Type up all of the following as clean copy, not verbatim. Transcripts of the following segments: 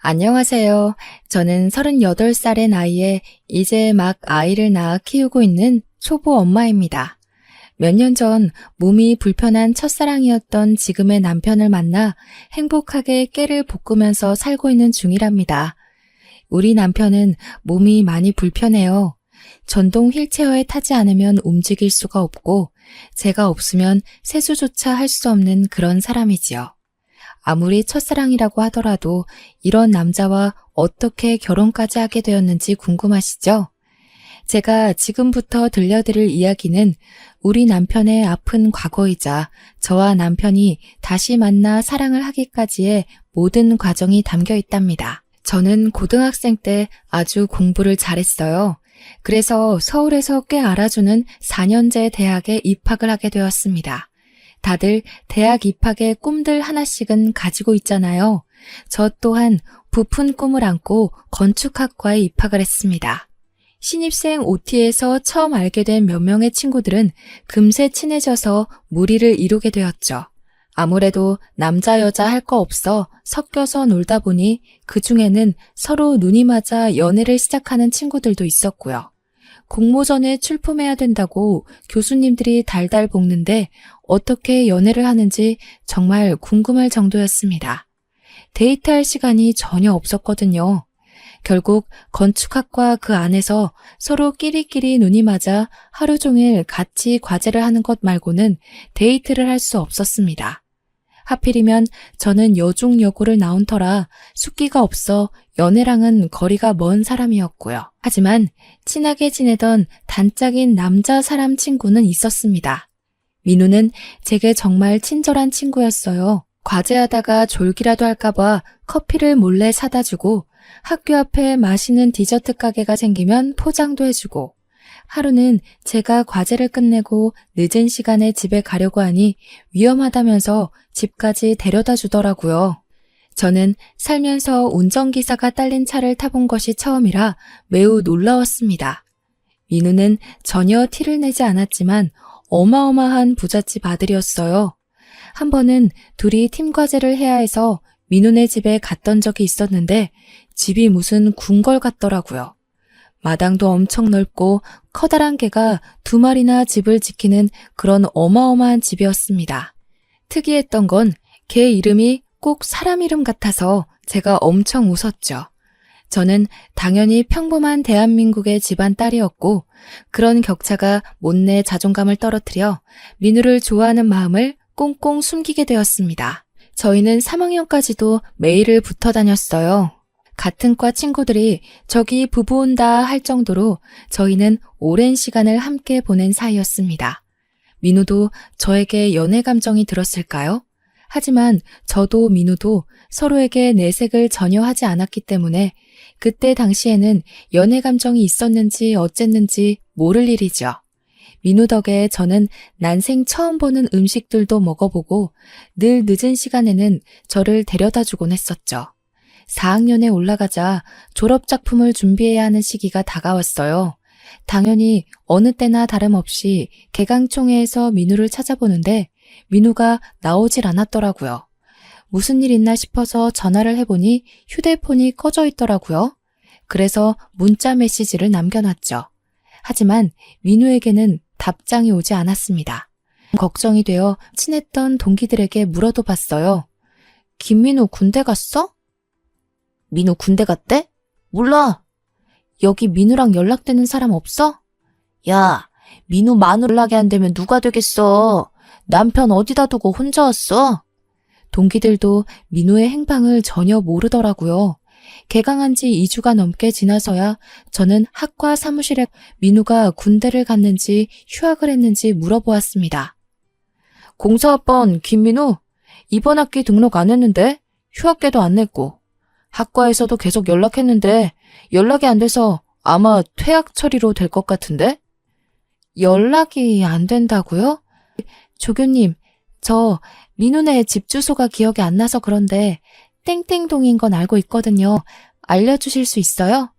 안녕하세요. 저는 38살의 나이에 이제 막 아이를 낳아 키우고 있는 초보 엄마입니다. 몇 년 전 몸이 불편한 첫사랑이었던 지금의 남편을 만나 행복하게 깨를 볶으면서 살고 있는 중이랍니다. 우리 남편은 몸이 많이 불편해요. 전동 휠체어에 타지 않으면 움직일 수가 없고 제가 없으면 세수조차 할 수 없는 그런 사람이지요. 아무리 첫사랑이라고 하더라도 이런 남자와 어떻게 결혼까지 하게 되었는지 궁금하시죠? 제가 지금부터 들려드릴 이야기는 우리 남편의 아픈 과거이자 저와 남편이 다시 만나 사랑을 하기까지의 모든 과정이 담겨 있답니다. 저는 고등학생 때 아주 공부를 잘했어요. 그래서 서울에서 꽤 알아주는 4년제 대학에 입학을 하게 되었습니다. 다들 대학 입학의 꿈들 하나씩은 가지고 있잖아요. 저 또한 부푼 꿈을 안고 건축학과에 입학을 했습니다. 신입생 OT에서 처음 알게 된 몇 명의 친구들은 금세 친해져서 무리를 이루게 되었죠. 아무래도 남자 여자 할 거 없어 섞여서 놀다 보니 그 중에는 서로 눈이 맞아 연애를 시작하는 친구들도 있었고요. 공모전에 출품해야 된다고 교수님들이 달달 볶는데 어떻게 연애를 하는지 정말 궁금할 정도였습니다. 데이트할 시간이 전혀 없었거든요. 결국 건축학과 그 안에서 서로 끼리끼리 눈이 맞아 하루 종일 같이 과제를 하는 것 말고는 데이트를 할 수 없었습니다. 하필이면 저는 여중여고를 나온 터라 숫기가 없어 연애랑은 거리가 먼 사람이었고요. 하지만 친하게 지내던 단짝인 남자 사람 친구는 있었습니다. 민우는 제게 정말 친절한 친구였어요. 과제하다가 졸기라도 할까봐 커피를 몰래 사다 주고 학교 앞에 맛있는 디저트 가게가 생기면 포장도 해주고 하루는 제가 과제를 끝내고 늦은 시간에 집에 가려고 하니 위험하다면서 집까지 데려다 주더라고요. 저는 살면서 운전기사가 딸린 차를 타본 것이 처음이라 매우 놀라웠습니다. 민우는 전혀 티를 내지 않았지만 어마어마한 부잣집 아들이었어요. 한 번은 둘이 팀 과제를 해야 해서 민우네 집에 갔던 적이 있었는데 집이 무슨 궁궐 같더라고요. 마당도 엄청 넓고 커다란 개가 2마리나 집을 지키는 그런 어마어마한 집이었습니다. 특이했던 건 개 이름이 꼭 사람 이름 같아서 제가 엄청 웃었죠. 저는 당연히 평범한 대한민국의 집안 딸이었고 그런 격차가 못내 자존감을 떨어뜨려 민우를 좋아하는 마음을 꽁꽁 숨기게 되었습니다. 저희는 3학년까지도 매일을 붙어 다녔어요. 같은 과 친구들이 저기 부부 온다 할 정도로 저희는 오랜 시간을 함께 보낸 사이였습니다. 민우도 저에게 연애 감정이 들었을까요? 하지만 저도 민우도 서로에게 내색을 전혀 하지 않았기 때문에 그때 당시에는 연애 감정이 있었는지 어쨌는지 모를 일이죠. 민우 덕에 저는 난생 처음 보는 음식들도 먹어보고 늘 늦은 시간에는 저를 데려다 주곤 했었죠. 4학년에 올라가자 졸업작품을 준비해야 하는 시기가 다가왔어요. 당연히 어느 때나 다름없이 개강총회에서 민우를 찾아보는데 민우가 나오질 않았더라고요. 무슨 일 있나 싶어서 전화를 해보니 휴대폰이 꺼져 있더라고요. 그래서 문자 메시지를 남겨놨죠. 하지만 민우에게는 답장이 오지 않았습니다. 걱정이 되어 친했던 동기들에게 물어도 봤어요. 김민우 군대 갔어? 민우 군대 갔대? 몰라. 여기 민우랑 연락되는 사람 없어? 야, 민우 마누 연락이 안 되면 누가 되겠어. 남편 어디다 두고 혼자 왔어? 동기들도 민우의 행방을 전혀 모르더라고요. 개강한 지 2주가 넘게 지나서야 저는 학과 사무실에 민우가 군대를 갔는지 휴학을 했는지 물어보았습니다. 공사학번 김민우? 이번 학기 등록 안 했는데 휴학계도 안 냈고 학과에서도 계속 연락했는데 연락이 안 돼서 아마 퇴학 처리로 될 것 같은데? 연락이 안 된다고요? 조교님, 저 민우네 집 주소가 기억이 안 나서 그런데 땡땡동인 건 알고 있거든요. 알려주실 수 있어요?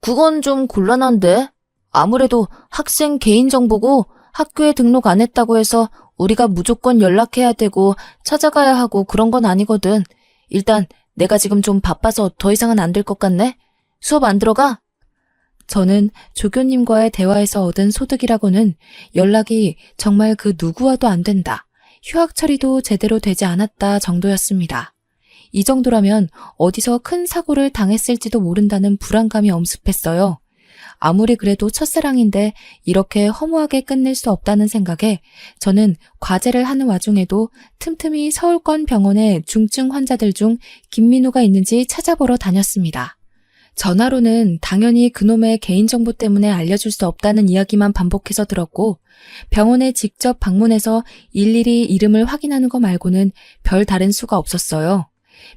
그건 좀 곤란한데. 아무래도 학생 개인정보고 학교에 등록 안 했다고 해서 우리가 무조건 연락해야 되고 찾아가야 하고 그런 건 아니거든. 일단 내가 지금 좀 바빠서 더 이상은 안 될 것 같네. 수업 안 들어가? 저는 조교님과의 대화에서 얻은 소득이라고는 연락이 정말 그 누구와도 안 된다. 휴학 처리도 제대로 되지 않았다 정도였습니다. 이 정도라면 어디서 큰 사고를 당했을지도 모른다는 불안감이 엄습했어요. 아무리 그래도 첫사랑인데 이렇게 허무하게 끝낼 수 없다는 생각에 저는 과제를 하는 와중에도 틈틈이 서울권 병원의 중증 환자들 중 김민우가 있는지 찾아보러 다녔습니다. 전화로는 당연히 그놈의 개인정보 때문에 알려줄 수 없다는 이야기만 반복해서 들었고 병원에 직접 방문해서 일일이 이름을 확인하는 거 말고는 별 다른 수가 없었어요.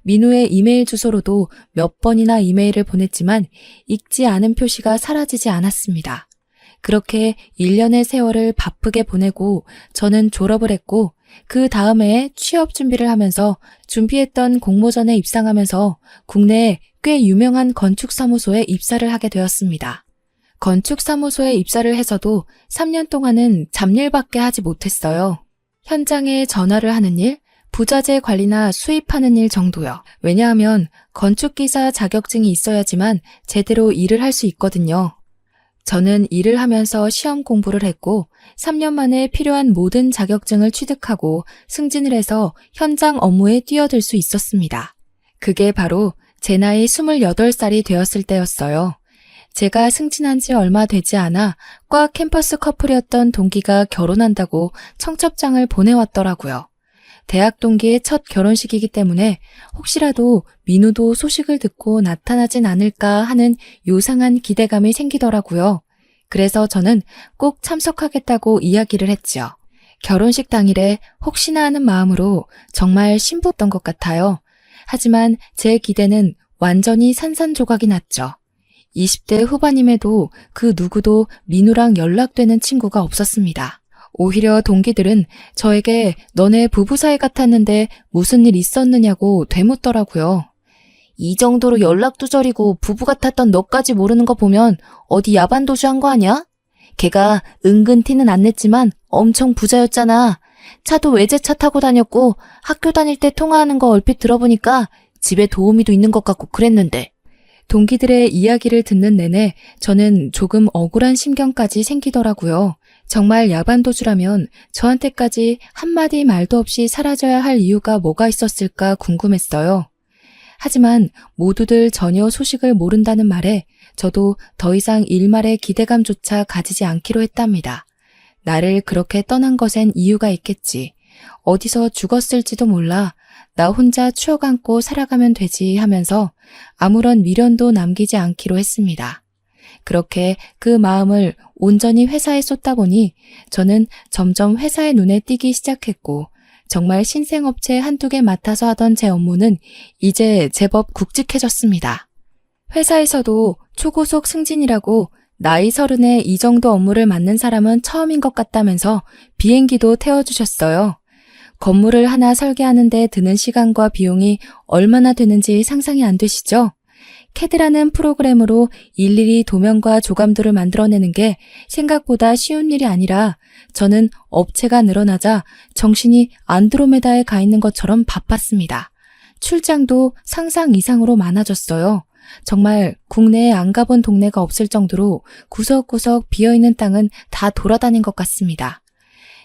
민우의 이메일 주소로도 몇 번이나 이메일을 보냈지만 읽지 않은 표시가 사라지지 않았습니다. 그렇게 1년의 세월을 바쁘게 보내고 저는 졸업을 했고 그 다음에 취업 준비를 하면서 준비했던 공모전에 입상하면서 국내에 꽤 유명한 건축사무소에 입사를 하게 되었습니다. 건축사무소에 입사를 해서도 3년 동안은 잡일밖에 하지 못했어요. 현장에 전화를 하는 일, 부자재 관리나 수입하는 일 정도요. 왜냐하면 건축기사 자격증이 있어야지만 제대로 일을 할 수 있거든요. 저는 일을 하면서 시험 공부를 했고 3년 만에 필요한 모든 자격증을 취득하고 승진을 해서 현장 업무에 뛰어들 수 있었습니다. 그게 바로 제 나이 28살이 되었을 때였어요. 제가 승진한 지 얼마 되지 않아 과 캠퍼스 커플이었던 동기가 결혼한다고 청첩장을 보내왔더라고요. 대학 동기의 첫 결혼식이기 때문에 혹시라도 민우도 소식을 듣고 나타나진 않을까 하는 요상한 기대감이 생기더라고요. 그래서 저는 꼭 참석하겠다고 이야기를 했죠. 결혼식 당일에 혹시나 하는 마음으로 정말 신부였던 것 같아요. 하지만 제 기대는 완전히 산산조각이 났죠. 20대 후반임에도 그 누구도 민우랑 연락되는 친구가 없었습니다. 오히려 동기들은 저에게 너네 부부 사이 같았는데 무슨 일 있었느냐고 되묻더라고요. 이 정도로 연락두절이고 부부 같았던 너까지 모르는 거 보면 어디 야반도주한 거 아니야? 걔가 은근 티는 안 냈지만 엄청 부자였잖아. 차도 외제차 타고 다녔고 학교 다닐 때 통화하는 거 얼핏 들어보니까 집에 도우미도 있는 것 같고 그랬는데. 동기들의 이야기를 듣는 내내 저는 조금 억울한 심경까지 생기더라고요. 정말 야반도주라면 저한테까지 한마디 말도 없이 사라져야 할 이유가 뭐가 있었을까 궁금했어요. 하지만 모두들 전혀 소식을 모른다는 말에 저도 더 이상 일말의 기대감조차 가지지 않기로 했답니다. 나를 그렇게 떠난 것엔 이유가 있겠지. 어디서 죽었을지도 몰라. 나 혼자 추억 안고 살아가면 되지 하면서 아무런 미련도 남기지 않기로 했습니다. 그렇게 그 마음을 온전히 회사에 쏟다 보니 저는 점점 회사의 눈에 띄기 시작했고 정말 신생업체 한두 개 맡아서 하던 제 업무는 이제 제법 굵직해졌습니다. 회사에서도 초고속 승진이라고 나이 30에 이 정도 업무를 맡는 사람은 처음인 것 같다면서 비행기도 태워주셨어요. 건물을 하나 설계하는데 드는 시간과 비용이 얼마나 되는지 상상이 안 되시죠? 캐드라는 프로그램으로 일일이 도면과 조감도를 만들어내는 게 생각보다 쉬운 일이 아니라 저는 업체가 늘어나자 정신이 안드로메다에 가 있는 것처럼 바빴습니다. 출장도 상상 이상으로 많아졌어요. 정말 국내에 안 가본 동네가 없을 정도로 구석구석 비어있는 땅은 다 돌아다닌 것 같습니다.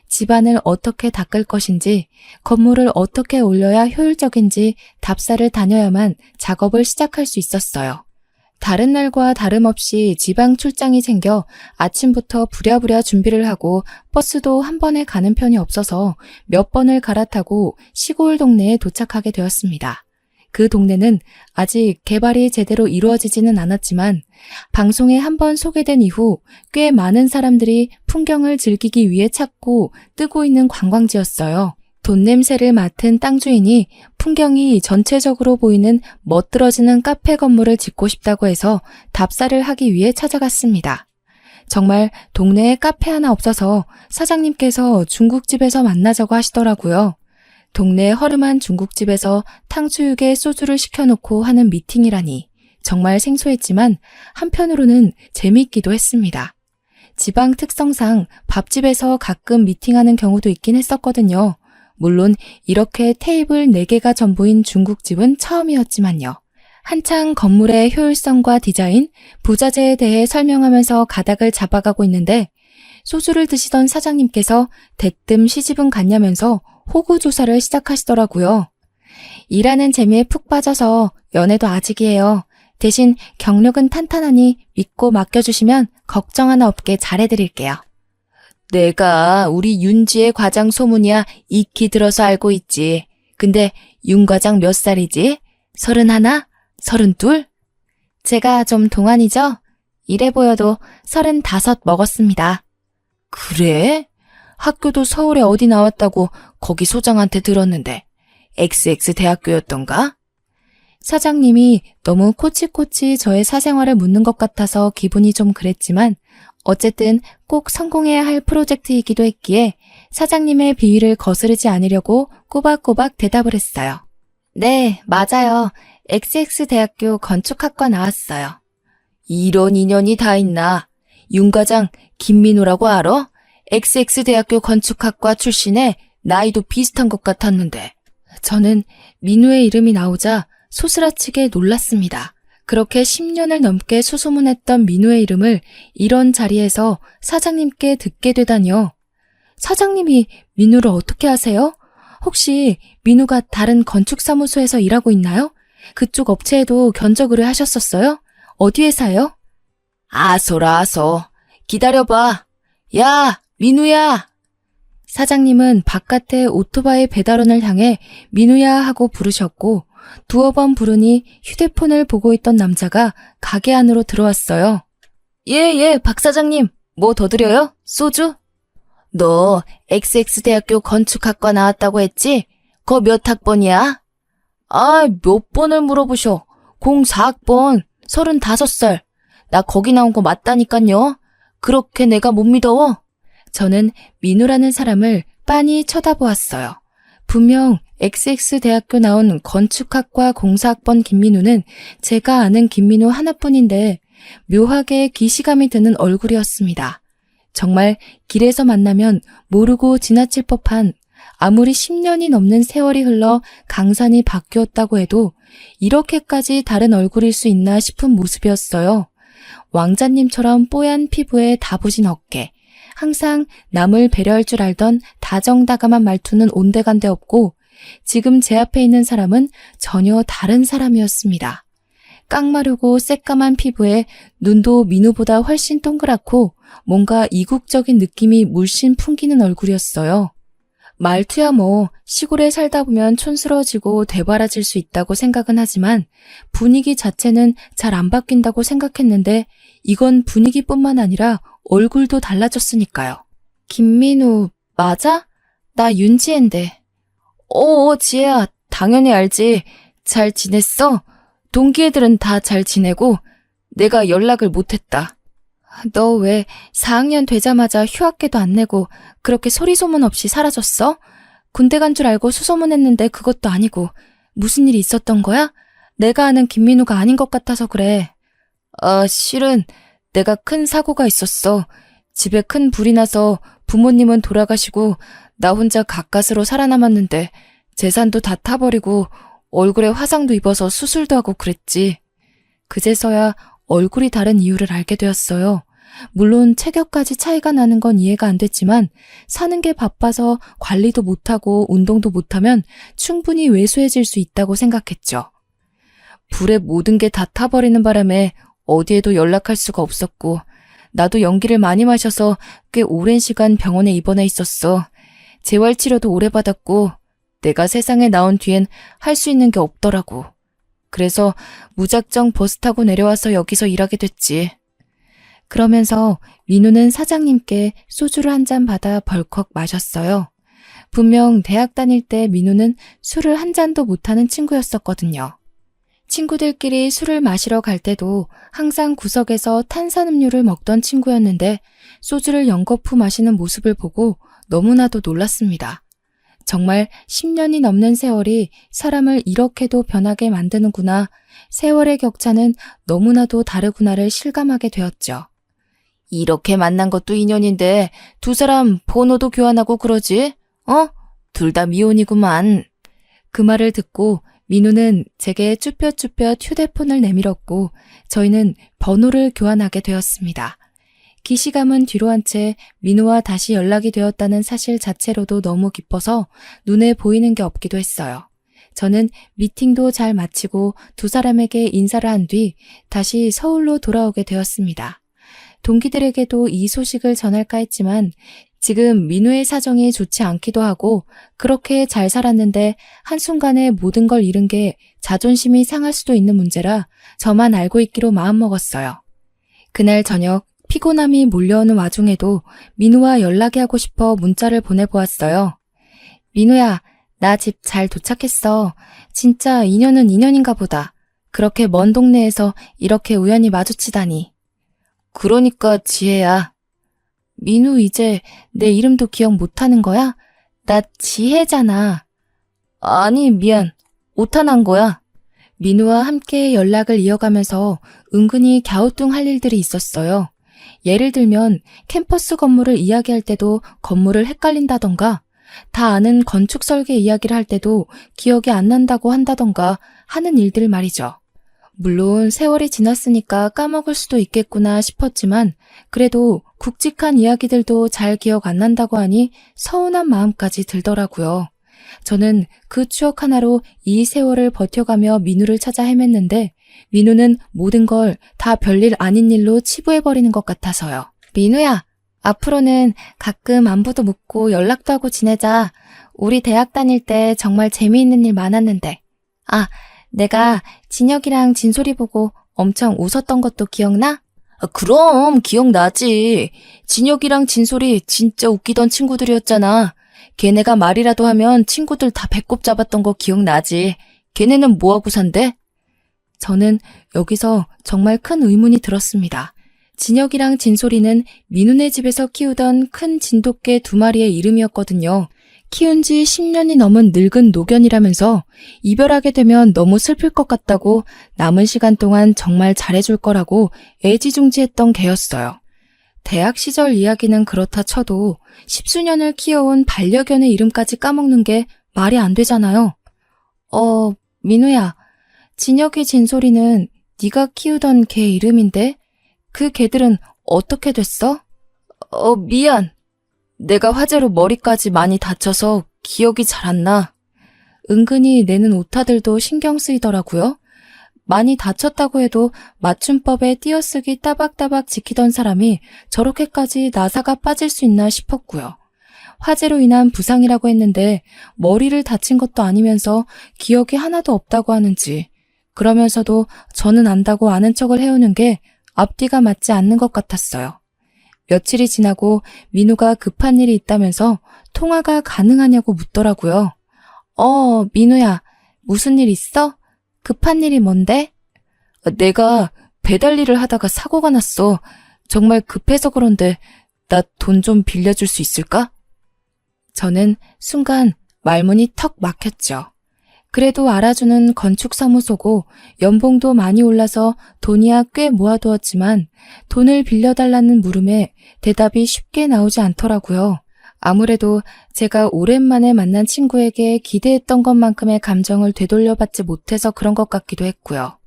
집안을 어떻게 닦을 것인지, 건물을 어떻게 올려야 효율적인지 답사를 다녀야만 작업을 시작할 수 있었어요. 다른 날과 다름없이 지방 출장이 생겨 아침부터 부랴부랴 준비를 하고 버스도 한 번에 가는 편이 없어서 몇 번을 갈아타고 시골 동네에 도착하게 되었습니다. 그 동네는 아직 개발이 제대로 이루어지지는 않았지만 방송에 한번 소개된 이후 꽤 많은 사람들이 풍경을 즐기기 위해 찾고 뜨고 있는 관광지였어요. 돈 냄새를 맡은 땅 주인이 풍경이 전체적으로 보이는 멋들어지는 카페 건물을 짓고 싶다고 해서 답사를 하기 위해 찾아갔습니다. 정말 동네에 카페 하나 없어서 사장님께서 중국집에서 만나자고 하시더라고요. 동네 허름한 중국집에서 탕수육에 소주를 시켜놓고 하는 미팅이라니 정말 생소했지만 한편으로는 재미있기도 했습니다. 지방 특성상 밥집에서 가끔 미팅하는 경우도 있긴 했었거든요. 물론 이렇게 테이블 4개가 전부인 중국집은 처음이었지만요. 한창 건물의 효율성과 디자인, 부자재에 대해 설명하면서 가닥을 잡아가고 있는데 소주를 드시던 사장님께서 대뜸 시집은 갔냐면서 호구조사를 시작하시더라고요. 일하는 재미에 푹 빠져서 연애도 아직이에요. 대신 경력은 탄탄하니 믿고 맡겨주시면 걱정 하나 없게 잘해드릴게요. 내가 우리 윤지의 과장 소문이야 익히 들어서 알고 있지. 근데 윤 과장 몇 살이지? 31? 32? 제가 좀 동안이죠? 이래 보여도 35 먹었습니다. 그래? 학교도 서울에 어디 나왔다고 거기 소장한테 들었는데 XX 대학교였던가? 사장님이 너무 코치코치 저의 사생활을 묻는 것 같아서 기분이 좀 그랬지만 어쨌든 꼭 성공해야 할 프로젝트이기도 했기에 사장님의 비위를 거스르지 않으려고 꼬박꼬박 대답을 했어요. 네, 맞아요. XX 대학교 건축학과 나왔어요. 이런 인연이 다 있나? 윤 과장 김민우라고 알아? XX 대학교 건축학과 출신에 나이도 비슷한 것 같았는데. 저는 민우의 이름이 나오자 소스라치게 놀랐습니다. 그렇게 10년을 넘게 수소문했던 민우의 이름을 이런 자리에서 사장님께 듣게 되다니요. 사장님이 민우를 어떻게 아세요? 혹시 민우가 다른 건축사무소에서 일하고 있나요? 그쪽 업체에도 견적 의뢰하셨었어요? 어디 회사요? 아소라 아소. 기다려봐. 야, 민우야. 사장님은 바깥에 오토바이 배달원을 향해 민우야 하고 부르셨고 두어 번 부르니 휴대폰을 보고 있던 남자가 가게 안으로 들어왔어요. 예, 박 사장님. 뭐 더 드려요? 소주? 너 XX대학교 건축학과 나왔다고 했지? 거 몇 학번이야? 아, 몇 번을 물어보셔. 04학번, 35살. 나 거기 나온 거 맞다니깐요. 그렇게 내가 못 믿어? 저는 민우라는 사람을 빤히 쳐다보았어요. 분명 XX대학교 나온 건축학과 04학번 김민우는 제가 아는 김민우 하나뿐인데 묘하게 기시감이 드는 얼굴이었습니다. 정말 길에서 만나면 모르고 지나칠 법한 아무리 10년이 넘는 세월이 흘러 강산이 바뀌었다고 해도 이렇게까지 다른 얼굴일 수 있나 싶은 모습이었어요. 왕자님처럼 뽀얀 피부에 다부진 어깨, 항상 남을 배려할 줄 알던 다정다감한 말투는 온데간데 없고 지금 제 앞에 있는 사람은 전혀 다른 사람이었습니다. 깡마르고 새까만 피부에 눈도 민우보다 훨씬 동그랗고 뭔가 이국적인 느낌이 물씬 풍기는 얼굴이었어요. 말투야 뭐 시골에 살다 보면 촌스러워지고 되바라질 수 있다고 생각은 하지만 분위기 자체는 잘 안 바뀐다고 생각했는데 이건 분위기뿐만 아니라 얼굴도 달라졌으니까요. 김민우 맞아? 나 윤지혜인데. 지혜야 당연히 알지. 잘 지냈어? 동기 애들은 다 잘 지내고 내가 연락을 못했다. 너 왜 4학년 되자마자 휴학계도 안 내고 그렇게 소리소문 없이 사라졌어? 군대 간 줄 알고 수소문했는데 그것도 아니고 무슨 일이 있었던 거야? 내가 아는 김민우가 아닌 것 같아서 그래. 실은 내가 큰 사고가 있었어. 집에 큰 불이 나서 부모님은 돌아가시고 나 혼자 가까스로 살아남았는데 재산도 다 타버리고 얼굴에 화상도 입어서 수술도 하고 그랬지. 그제서야 얼굴이 다른 이유를 알게 되었어요. 물론 체격까지 차이가 나는 건 이해가 안 됐지만 사는 게 바빠서 관리도 못하고 운동도 못하면 충분히 왜소해질 수 있다고 생각했죠. 불에 모든 게 다 타버리는 바람에 어디에도 연락할 수가 없었고 나도 연기를 많이 마셔서 꽤 오랜 시간 병원에 입원해 있었어. 재활치료도 오래 받았고 내가 세상에 나온 뒤엔 할 수 있는 게 없더라고. 그래서 무작정 버스 타고 내려와서 여기서 일하게 됐지. 그러면서 민우는 사장님께 소주를 한 잔 받아 벌컥 마셨어요. 분명 대학 다닐 때 민우는 술을 한 잔도 못하는 친구였었거든요. 친구들끼리 술을 마시러 갈 때도 항상 구석에서 탄산음료를 먹던 친구였는데 소주를 연거푸 마시는 모습을 보고 너무나도 놀랐습니다. 정말 10년이 넘는 세월이 사람을 이렇게도 변하게 만드는구나. 세월의 격차는 너무나도 다르구나를 실감하게 되었죠. 이렇게 만난 것도 인연인데 두 사람 번호도 교환하고 그러지? 둘 다 미혼이구만. 그 말을 듣고 민우는 제게 쭈뼛쭈뼛 휴대폰을 내밀었고 저희는 번호를 교환하게 되었습니다. 기시감은 뒤로 한 채 민우와 다시 연락이 되었다는 사실 자체로도 너무 기뻐서 눈에 보이는 게 없기도 했어요. 저는 미팅도 잘 마치고 두 사람에게 인사를 한 뒤 다시 서울로 돌아오게 되었습니다. 동기들에게도 이 소식을 전할까 했지만 지금 민우의 사정이 좋지 않기도 하고 그렇게 잘 살았는데 한순간에 모든 걸 잃은 게 자존심이 상할 수도 있는 문제라 저만 알고 있기로 마음먹었어요. 그날 저녁 피곤함이 몰려오는 와중에도 민우와 연락이 하고 싶어 문자를 보내보았어요. 민우야, 나 집 잘 도착했어. 진짜 인연은 인연인가 보다. 그렇게 먼 동네에서 이렇게 우연히 마주치다니. 그러니까 지혜야. 민우 이제 내 이름도 기억 못하는 거야? 나 지혜잖아. 아니, 미안. 오타난 거야. 민우와 함께 연락을 이어가면서 은근히 갸우뚱할 일들이 있었어요. 예를 들면 캠퍼스 건물을 이야기할 때도 건물을 헷갈린다던가 다 아는 건축 설계 이야기를 할 때도 기억이 안 난다고 한다던가 하는 일들 말이죠. 물론 세월이 지났으니까 까먹을 수도 있겠구나 싶었지만 그래도 굵직한 이야기들도 잘 기억 안 난다고 하니 서운한 마음까지 들더라고요. 저는 그 추억 하나로 이 세월을 버텨가며 민우를 찾아 헤맸는데 민우는 모든 걸 다 별일 아닌 일로 치부해버리는 것 같아서요. 민우야, 앞으로는 가끔 안부도 묻고 연락도 하고 지내자. 우리 대학 다닐 때 정말 재미있는 일 많았는데. 아, 내가 진혁이랑 진솔이 보고 엄청 웃었던 것도 기억나? 그럼 기억나지. 진혁이랑 진솔이 진짜 웃기던 친구들이었잖아. 걔네가 말이라도 하면 친구들 다 배꼽 잡았던 거 기억나지. 걔네는 뭐하고 산대? 저는 여기서 정말 큰 의문이 들었습니다. 진혁이랑 진솔이는 민우네 집에서 키우던 큰 진돗개 2마리의 이름이었거든요. 키운 지 10년이 넘은 늙은 노견이라면서 이별하게 되면 너무 슬플 것 같다고 남은 시간 동안 정말 잘해줄 거라고 애지중지했던 개였어요. 대학 시절 이야기는 그렇다 쳐도 10수년을 키워온 반려견의 이름까지 까먹는 게 말이 안 되잖아요. 민우야, 진혁이 진솔이는 네가 키우던 개 이름인데 그 개들은 어떻게 됐어? 미안. 내가 화재로 머리까지 많이 다쳐서 기억이 잘 안 나. 은근히 내는 오타들도 신경 쓰이더라고요. 많이 다쳤다고 해도 맞춤법에 띄어쓰기 따박따박 지키던 사람이 저렇게까지 나사가 빠질 수 있나 싶었고요. 화재로 인한 부상이라고 했는데 머리를 다친 것도 아니면서 기억이 하나도 없다고 하는지 그러면서도 저는 안다고 아는 척을 해오는 게 앞뒤가 맞지 않는 것 같았어요. 며칠이 지나고 민우가 급한 일이 있다면서 통화가 가능하냐고 묻더라고요. 민우야, 무슨 일 있어? 급한 일이 뭔데? 내가 배달 일을 하다가 사고가 났어. 정말 급해서 그런데 나 돈 좀 빌려줄 수 있을까? 저는 순간 말문이 턱 막혔죠. 그래도 알아주는 건축사무소고 연봉도 많이 올라서 돈이야 꽤 모아두었지만 돈을 빌려달라는 물음에 대답이 쉽게 나오지 않더라고요. 아무래도 제가 오랜만에 만난 친구에게 기대했던 것만큼의 감정을 되돌려받지 못해서 그런 것 같기도 했고요.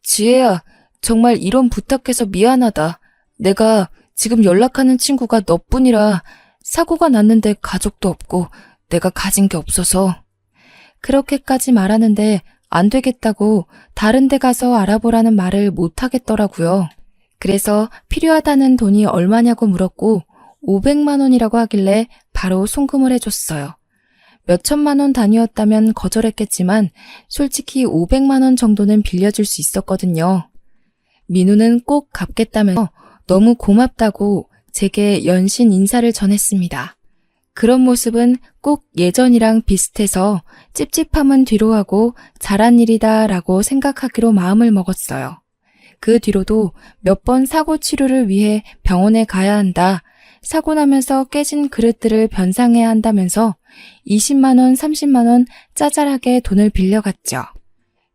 지혜야, 정말 이런 부탁해서 미안하다. 내가 지금 연락하는 친구가 너뿐이라 사고가 났는데 가족도 없고 내가 가진 게 없어서. 그렇게까지 말하는데 안 되겠다고 다른 데 가서 알아보라는 말을 못 하겠더라고요. 그래서 필요하다는 돈이 얼마냐고 물었고 500만 원이라고 하길래 바로 송금을 해줬어요. 몇천만 원 단위였다면 거절했겠지만 솔직히 500만 원 정도는 빌려줄 수 있었거든요. 민우는 꼭 갚겠다면서 너무 고맙다고 제게 연신 인사를 전했습니다. 그런 모습은 꼭 예전이랑 비슷해서 찝찝함은 뒤로 하고 잘한 일이다 라고 생각하기로 마음을 먹었어요. 그 뒤로도 몇 번 사고 치료를 위해 병원에 가야 한다. 사고 나면서 깨진 그릇들을 변상해야 한다면서 20만 원, 30만 원 짜잘하게 돈을 빌려갔죠.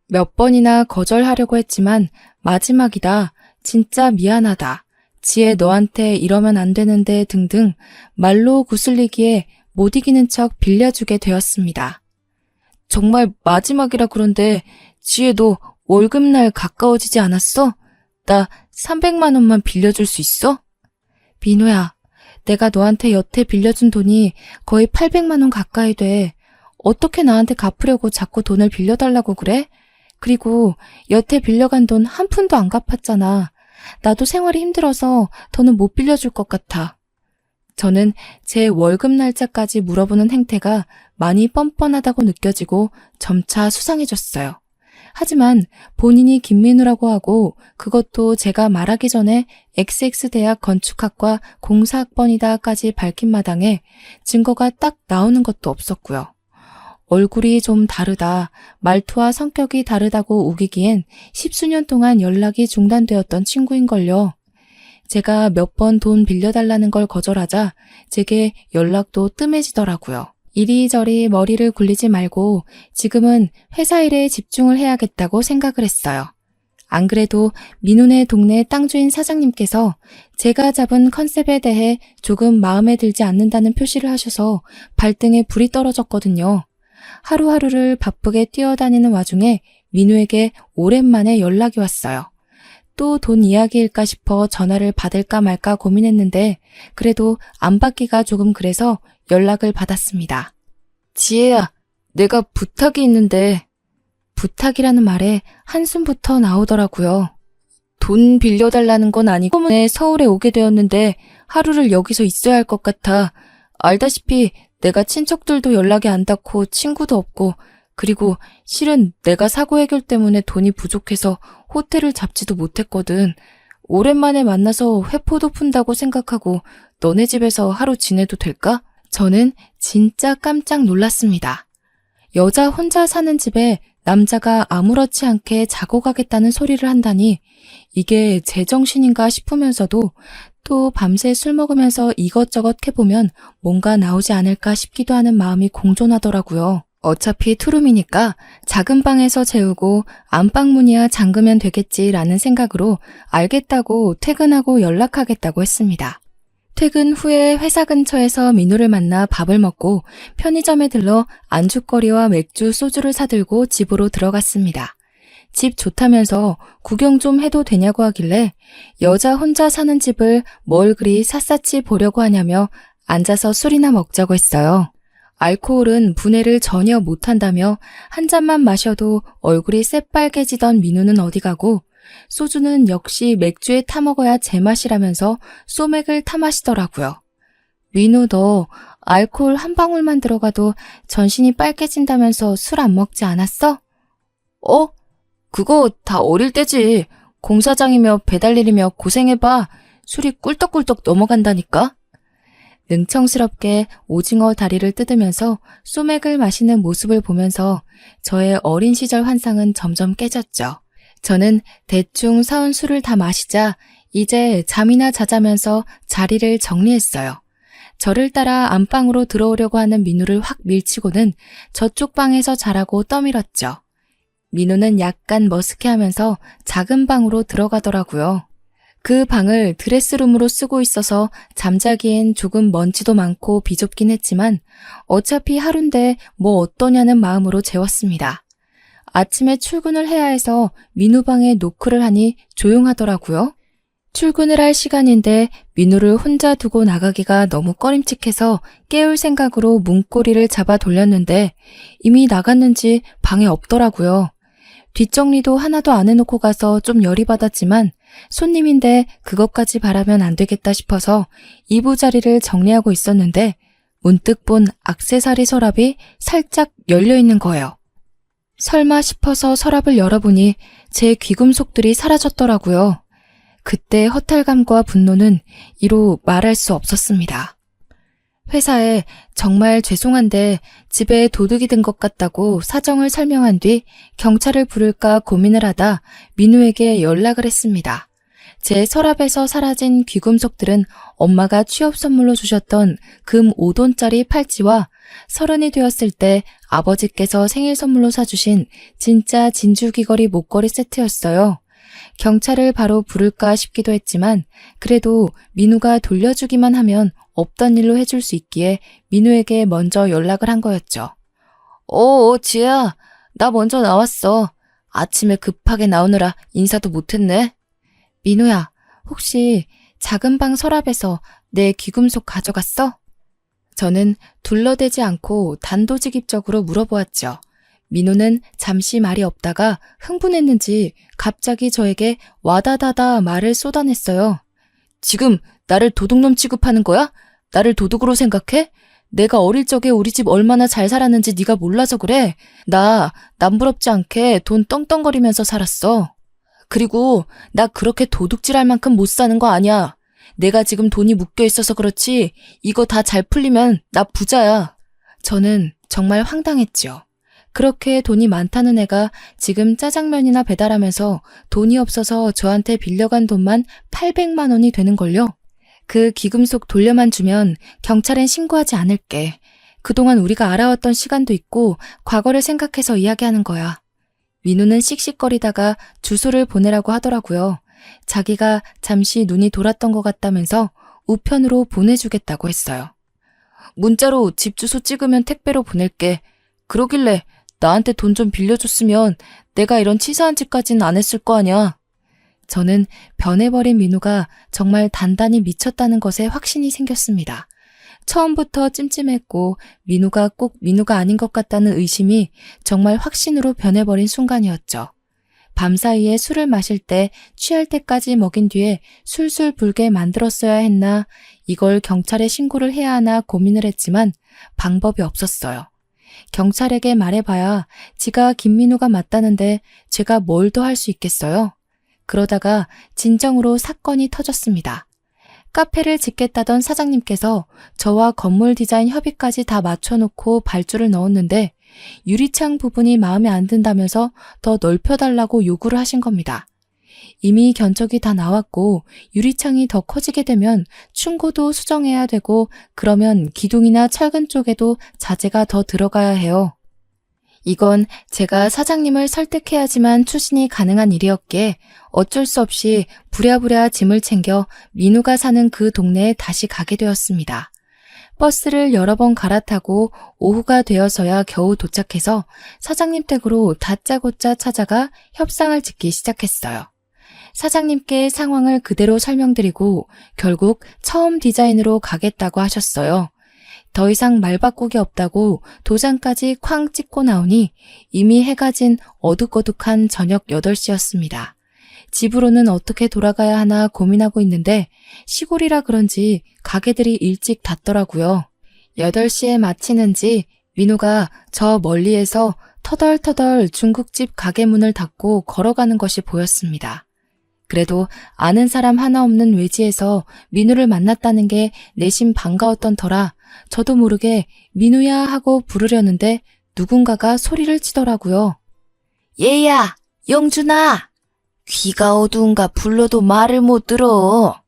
몇 번이나 거절하려고 했지만 마지막이다. 진짜 미안하다. 지혜 너한테 이러면 안 되는데 등등 말로 구슬리기에 못 이기는 척 빌려주게 되었습니다. 정말 마지막이라 그런데 지혜 너 월급날 가까워지지 않았어? 나 300만 원만 빌려줄 수 있어? 민호야, 내가 너한테 여태 빌려준 돈이 거의 800만 원 가까이 돼. 어떻게 나한테 갚으려고 자꾸 돈을 빌려달라고 그래? 그리고 여태 빌려간 돈 한 푼도 안 갚았잖아. 나도 생활이 힘들어서 더는 못 빌려줄 것 같아. 저는 제 월급 날짜까지 물어보는 행태가 많이 뻔뻔하다고 느껴지고 점차 수상해졌어요. 하지만 본인이 김민우라고 하고 그것도 제가 말하기 전에 XX대학 건축학과 공사학번이다까지 밝힌 마당에 증거가 딱 나오는 것도 없었고요. 얼굴이 좀 다르다, 말투와 성격이 다르다고 우기기엔 10수년 동안 연락이 중단되었던 친구인걸요. 제가 몇 번 돈 빌려달라는 걸 거절하자 제게 연락도 뜸해지더라고요. 이리저리 머리를 굴리지 말고 지금은 회사 일에 집중을 해야겠다고 생각을 했어요. 안 그래도 민훈의 동네 땅주인 사장님께서 제가 잡은 컨셉에 대해 조금 마음에 들지 않는다는 표시를 하셔서 발등에 불이 떨어졌거든요. 하루하루를 바쁘게 뛰어다니는 와중에 민우에게 오랜만에 연락이 왔어요. 또 돈 이야기일까 싶어 전화를 받을까 말까 고민했는데 그래도 안 받기가 조금 그래서 연락을 받았습니다. 지혜야, 내가 부탁이 있는데. 부탁이라는 말에 한숨부터 나오더라고요. 돈 빌려달라는 건 아니고 때문에 서울에 오게 되었는데 하루를 여기서 있어야 할 것 같아. 알다시피 내가 친척들도 연락이 안 닿고 친구도 없고 그리고 실은 내가 사고 해결 때문에 돈이 부족해서 호텔을 잡지도 못했거든. 오랜만에 만나서 회포도 푼다고 생각하고 너네 집에서 하루 지내도 될까? 저는 진짜 깜짝 놀랐습니다. 여자 혼자 사는 집에 남자가 아무렇지 않게 자고 가겠다는 소리를 한다니 이게 제정신인가 싶으면서도 또 밤새 술 먹으면서 이것저것 해보면 뭔가 나오지 않을까 싶기도 하는 마음이 공존하더라고요. 어차피 투룸이니까 작은 방에서 재우고 안방문이야 잠그면 되겠지라는 생각으로 알겠다고 퇴근하고 연락하겠다고 했습니다. 퇴근 후에 회사 근처에서 민우를 만나 밥을 먹고 편의점에 들러 안주거리와 맥주, 소주를 사들고 집으로 들어갔습니다. 집 좋다면서 구경 좀 해도 되냐고 하길래 여자 혼자 사는 집을 뭘 그리 샅샅이 보려고 하냐며 앉아서 술이나 먹자고 했어요. 알코올은 분해를 전혀 못한다며 한 잔만 마셔도 얼굴이 새빨개지던 민우는 어디 가고 소주는 역시 맥주에 타먹어야 제맛이라면서 소맥을 타마시더라고요. 민우 너 알코올 한 방울만 들어가도 전신이 빨개진다면서 술 안 먹지 않았어? 그거 다 어릴 때지. 공사장이며 배달일이며 고생해봐. 술이 꿀떡꿀떡 넘어간다니까. 능청스럽게 오징어 다리를 뜯으면서 소맥을 마시는 모습을 보면서 저의 어린 시절 환상은 점점 깨졌죠. 저는 대충 사온 술을 다 마시자 이제 잠이나 자자면서 자리를 정리했어요. 저를 따라 안방으로 들어오려고 하는 민우를 확 밀치고는 저쪽 방에서 자라고 떠밀었죠. 민우는 약간 머쓱해하면서 작은 방으로 들어가더라고요. 그 방을 드레스룸으로 쓰고 있어서 잠자기엔 조금 먼지도 많고 비좁긴 했지만 어차피 하루인데 뭐 어떠냐는 마음으로 재웠습니다. 아침에 출근을 해야 해서 민우 방에 노크를 하니 조용하더라고요. 출근을 할 시간인데 민우를 혼자 두고 나가기가 너무 꺼림칙해서 깨울 생각으로 문고리를 잡아 돌렸는데 이미 나갔는지 방에 없더라고요. 뒷정리도 하나도 안 해놓고 가서 좀 열이 받았지만 손님인데 그것까지 바라면 안 되겠다 싶어서 이부자리를 정리하고 있었는데 문득 본 액세서리 서랍이 살짝 열려있는 거예요. 설마 싶어서 서랍을 열어보니 제 귀금속들이 사라졌더라고요. 그때 허탈감과 분노는 이루 말할 수 없었습니다. 회사에 정말 죄송한데 집에 도둑이 든 것 같다고 사정을 설명한 뒤 경찰을 부를까 고민을 하다 민우에게 연락을 했습니다. 제 서랍에서 사라진 귀금속들은 엄마가 취업 선물로 주셨던 금 5돈짜리 팔찌와 30이 되었을 때 아버지께서 생일 선물로 사주신 진짜 진주 귀걸이 목걸이 세트였어요. 경찰을 바로 부를까 싶기도 했지만 그래도 민우가 돌려주기만 하면 없던 일로 해줄 수 있기에 민우에게 먼저 연락을 한 거였죠. 지혜야, 나 먼저 나왔어. 아침에 급하게 나오느라 인사도 못했네. 민우야, 혹시 작은 방 서랍에서 내 귀금속 가져갔어? 저는 둘러대지 않고 단도직입적으로 물어보았죠. 민우는 잠시 말이 없다가 흥분했는지 갑자기 저에게 와다다다 말을 쏟아냈어요. 지금 나를 도둑놈 취급하는 거야? 나를 도둑으로 생각해? 내가 어릴 적에 우리 집 얼마나 잘 살았는지 네가 몰라서 그래. 나 남부럽지 않게 돈 떵떵거리면서 살았어. 그리고 나 그렇게 도둑질할 만큼 못 사는 거 아니야. 내가 지금 돈이 묶여 있어서 그렇지 이거 다 잘 풀리면 나 부자야. 저는 정말 황당했지요. 그렇게 돈이 많다는 애가 지금 짜장면이나 배달하면서 돈이 없어서 저한테 빌려간 돈만 800만 원이 되는걸요. 그 귀금속 돌려만 주면 경찰엔 신고하지 않을게. 그동안 우리가 알아왔던 시간도 있고 과거를 생각해서 이야기하는 거야. 민우는 씩씩거리다가 주소를 보내라고 하더라고요. 자기가 잠시 눈이 돌았던 것 같다면서 우편으로 보내주겠다고 했어요. 문자로 집 주소 찍으면 택배로 보낼게. 그러길래 나한테 돈 좀 빌려줬으면 내가 이런 치사한 짓까지는 안 했을 거 아니야. 저는 변해버린 민우가 정말 단단히 미쳤다는 것에 확신이 생겼습니다. 처음부터 찜찜했고 민우가 꼭 민우가 아닌 것 같다는 의심이 정말 확신으로 변해버린 순간이었죠. 밤사이에 술을 마실 때 취할 때까지 먹인 뒤에 술술 불게 만들었어야 했나, 이걸 경찰에 신고를 해야 하나 고민을 했지만 방법이 없었어요. 경찰에게 말해봐야 지가 김민우가 맞다는데 제가 뭘 더 할 수 있겠어요? 그러다가 진정으로 사건이 터졌습니다. 카페를 짓겠다던 사장님께서 저와 건물 디자인 협의까지 다 맞춰놓고 발주를 넣었는데 유리창 부분이 마음에 안 든다면서 더 넓혀달라고 요구를 하신 겁니다. 이미 견적이 다 나왔고 유리창이 더 커지게 되면 충고도 수정해야 되고 그러면 기둥이나 철근 쪽에도 자재가 더 들어가야 해요. 이건 제가 사장님을 설득해야지만 추진이 가능한 일이었기에 어쩔 수 없이 부랴부랴 짐을 챙겨 민우가 사는 그 동네에 다시 가게 되었습니다. 버스를 여러 번 갈아타고 오후가 되어서야 겨우 도착해서 사장님 댁으로 다짜고짜 찾아가 협상을 짓기 시작했어요. 사장님께 상황을 그대로 설명드리고 결국 처음 디자인으로 가겠다고 하셨어요. 더 이상 말바꾸기 없다고 도장까지 쾅 찍고 나오니 이미 해가 진 어둑어둑한 저녁 8시였습니다. 집으로는 어떻게 돌아가야 하나 고민하고 있는데 시골이라 그런지 가게들이 일찍 닫더라고요. 8시에 마치는지 민우가 저 멀리에서 터덜터덜 중국집 가게 문을 닫고 걸어가는 것이 보였습니다. 그래도 아는 사람 하나 없는 외지에서 민우를 만났다는 게 내심 반가웠던 터라 저도 모르게 민우야 하고 부르려는데 누군가가 소리를 치더라고요. 얘야, 영준아! 귀가 어두운가 불러도 말을 못 들어.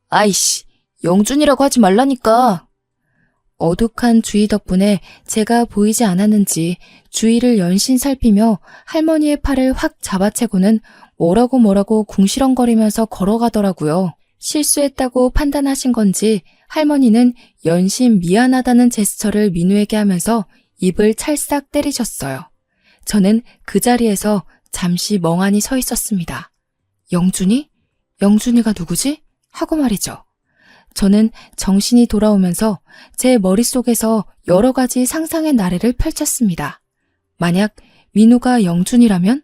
아이씨, 영준이라고 하지 말라니까. 어둑한 주위 덕분에 제가 보이지 않았는지 주위를 연신 살피며 할머니의 팔을 확 잡아채고는 뭐라고 궁시렁거리면서 걸어가더라고요. 실수했다고 판단하신 건지 할머니는 연신 미안하다는 제스처를 민우에게 하면서 입을 찰싹 때리셨어요. 저는 그 자리에서 잠시 멍하니 서 있었습니다. 영준이? 영준이가 누구지? 하고 말이죠. 저는 정신이 돌아오면서 제 머릿속에서 여러 가지 상상의 나래를 펼쳤습니다. 만약 민우가 영준이라면?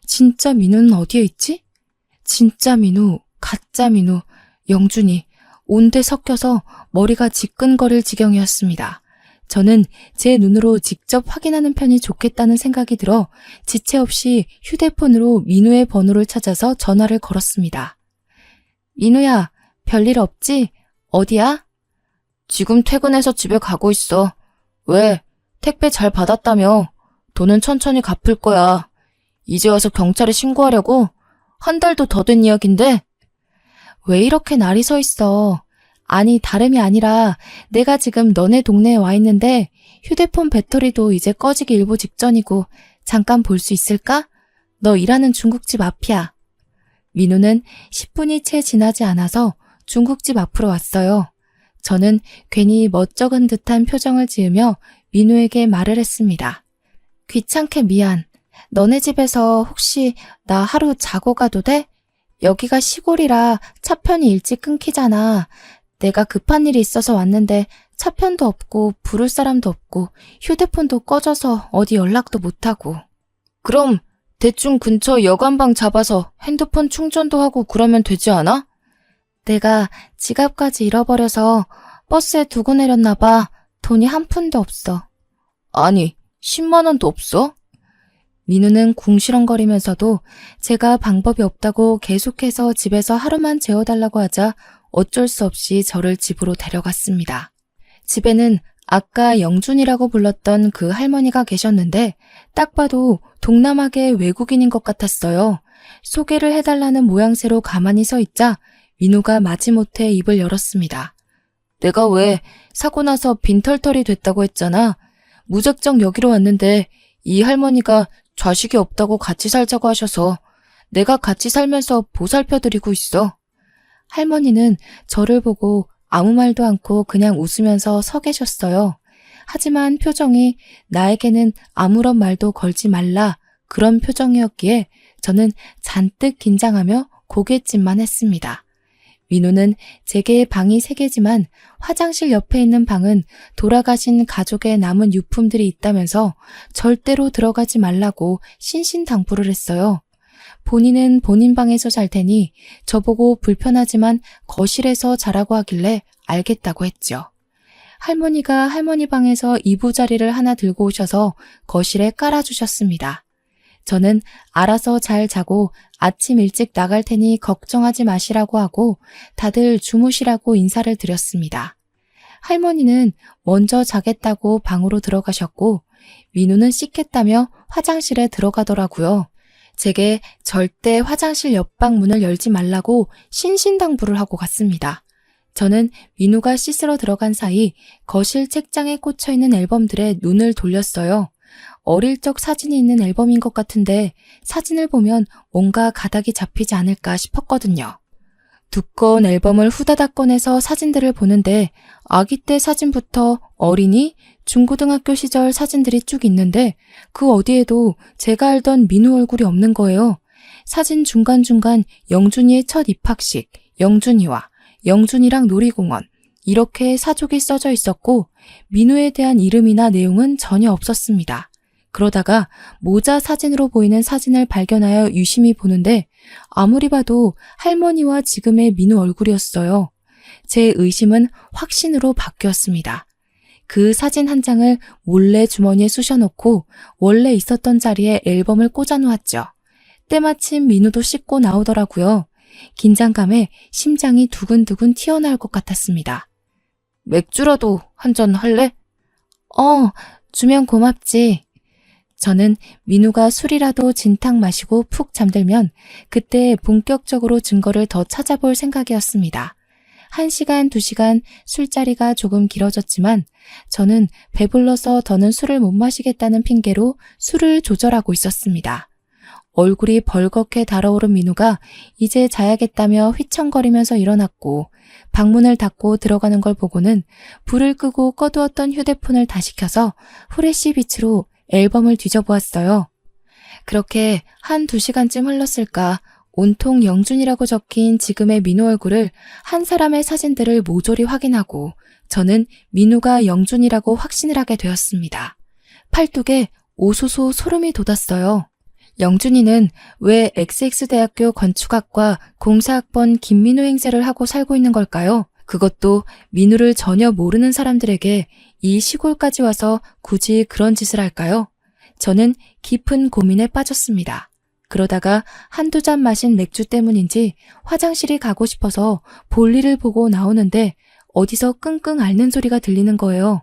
진짜 민우는 어디에 있지? 진짜 민우, 가짜 민우, 영준이 온데 섞여서 머리가 지끈거릴 지경이었습니다. 저는 제 눈으로 직접 확인하는 편이 좋겠다는 생각이 들어 지체 없이 휴대폰으로 민우의 번호를 찾아서 전화를 걸었습니다. 민우야, 별일 없지? 어디야? 지금 퇴근해서 집에 가고 있어. 왜? 택배 잘 받았다며. 돈은 천천히 갚을 거야. 이제 와서 경찰에 신고하려고? 한 달도 더 된 이야기인데? 왜 이렇게 날이 서 있어? 아니, 다름이 아니라 내가 지금 너네 동네에 와 있는데 휴대폰 배터리도 이제 꺼지기 일보 직전이고 잠깐 볼 수 있을까? 너 일하는 중국집 앞이야. 민우는 10분이 채 지나지 않아서 중국집 앞으로 왔어요. 저는 괜히 멋쩍은 듯한 표정을 지으며 민우에게 말을 했습니다. 귀찮게 미안. 너네 집에서 혹시 나 하루 자고 가도 돼? 여기가 시골이라 차편이 일찍 끊기잖아. 내가 급한 일이 있어서 왔는데 차편도 없고 부를 사람도 없고 휴대폰도 꺼져서 어디 연락도 못하고. 그럼 대충 근처 여관방 잡아서 핸드폰 충전도 하고 그러면 되지 않아? 내가 지갑까지 잃어버려서 버스에 두고 내렸나 봐. 돈이 한 푼도 없어. 아니, 10만 원도 없어? 민우는 궁시렁거리면서도 제가 방법이 없다고 계속해서 집에서 하루만 재워달라고 하자 어쩔 수 없이 저를 집으로 데려갔습니다. 집에는 아까 영준이라고 불렀던 그 할머니가 계셨는데 딱 봐도 동남아계 외국인인 것 같았어요. 소개를 해달라는 모양새로 가만히 서 있자 민우가 마지못해 입을 열었습니다. 내가 왜 사고 나서 빈털털이 됐다고 했잖아. 무작정 여기로 왔는데 이 할머니가 자식이 없다고 같이 살자고 하셔서 내가 같이 살면서 보살펴드리고 있어. 할머니는 저를 보고 아무 말도 않고 그냥 웃으면서 서 계셨어요. 하지만 표정이 나에게는 아무런 말도 걸지 말라 그런 표정이었기에 저는 잔뜩 긴장하며 고갯짓만 했습니다. 민우는 제게의 방이 3개지만 화장실 옆에 있는 방은 돌아가신 가족의 남은 유품들이 있다면서 절대로 들어가지 말라고 신신당부를 했어요. 본인은 본인 방에서 잘 테니 저보고 불편하지만 거실에서 자라고 하길래 알겠다고 했죠. 할머니가 할머니 방에서 이부자리를 하나 들고 오셔서 거실에 깔아주셨습니다. 저는 알아서 잘 자고 아침 일찍 나갈 테니 걱정하지 마시라고 하고 다들 주무시라고 인사를 드렸습니다. 할머니는 먼저 자겠다고 방으로 들어가셨고 민우는 씻겠다며 화장실에 들어가더라고요. 제게 절대 화장실 옆방 문을 열지 말라고 신신당부를 하고 갔습니다. 저는 민우가 씻으러 들어간 사이 거실 책장에 꽂혀있는 앨범들에 눈을 돌렸어요. 어릴 적 사진이 있는 앨범인 것 같은데 사진을 보면 뭔가 가닥이 잡히지 않을까 싶었거든요. 두꺼운 앨범을 후다닥 꺼내서 사진들을 보는데 아기 때 사진부터 어린이, 중고등학교 시절 사진들이 쭉 있는데 그 어디에도 제가 알던 민우 얼굴이 없는 거예요. 사진 중간중간 영준이의 첫 입학식, 영준이와 영준이랑 놀이공원 이렇게 사족이 써져 있었고 민우에 대한 이름이나 내용은 전혀 없었습니다. 그러다가 모자 사진으로 보이는 사진을 발견하여 유심히 보는데 아무리 봐도 할머니와 지금의 민우 얼굴이었어요. 제 의심은 확신으로 바뀌었습니다. 그 사진 한 장을 몰래 주머니에 쑤셔놓고 원래 있었던 자리에 앨범을 꽂아놓았죠. 때마침 민우도 씻고 나오더라고요. 긴장감에 심장이 두근두근 튀어나올 것 같았습니다. 맥주라도 한 잔 할래? 주면 고맙지. 저는 민우가 술이라도 진탕 마시고 푹 잠들면 그때 본격적으로 증거를 더 찾아볼 생각이었습니다. 1시간, 2시간 술자리가 조금 길어졌지만 저는 배불러서 더는 술을 못 마시겠다는 핑계로 술을 조절하고 있었습니다. 얼굴이 벌겋게 달아오른 민우가 이제 자야겠다며 휘청거리면서 일어났고 방문을 닫고 들어가는 걸 보고는 불을 끄고 꺼두었던 휴대폰을 다시 켜서 후레쉬 빛으로 앨범을 뒤져보았어요. 그렇게 1-2시간쯤 흘렀을까 온통 영준이라고 적힌 지금의 민우 얼굴을 한 사람의 사진들을 모조리 확인하고 저는 민우가 영준이라고 확신을 하게 되었습니다. 팔뚝에 오소소 소름이 돋았어요. 영준이는 왜 XX대학교 건축학과 공사학번 김민우 행세를 하고 살고 있는 걸까요? 그것도 민우를 전혀 모르는 사람들에게 이 시골까지 와서 굳이 그런 짓을 할까요? 저는 깊은 고민에 빠졌습니다. 그러다가 1-2잔 마신 맥주 때문인지 화장실이 가고 싶어서 볼일을 보고 나오는데 어디서 끙끙 앓는 소리가 들리는 거예요.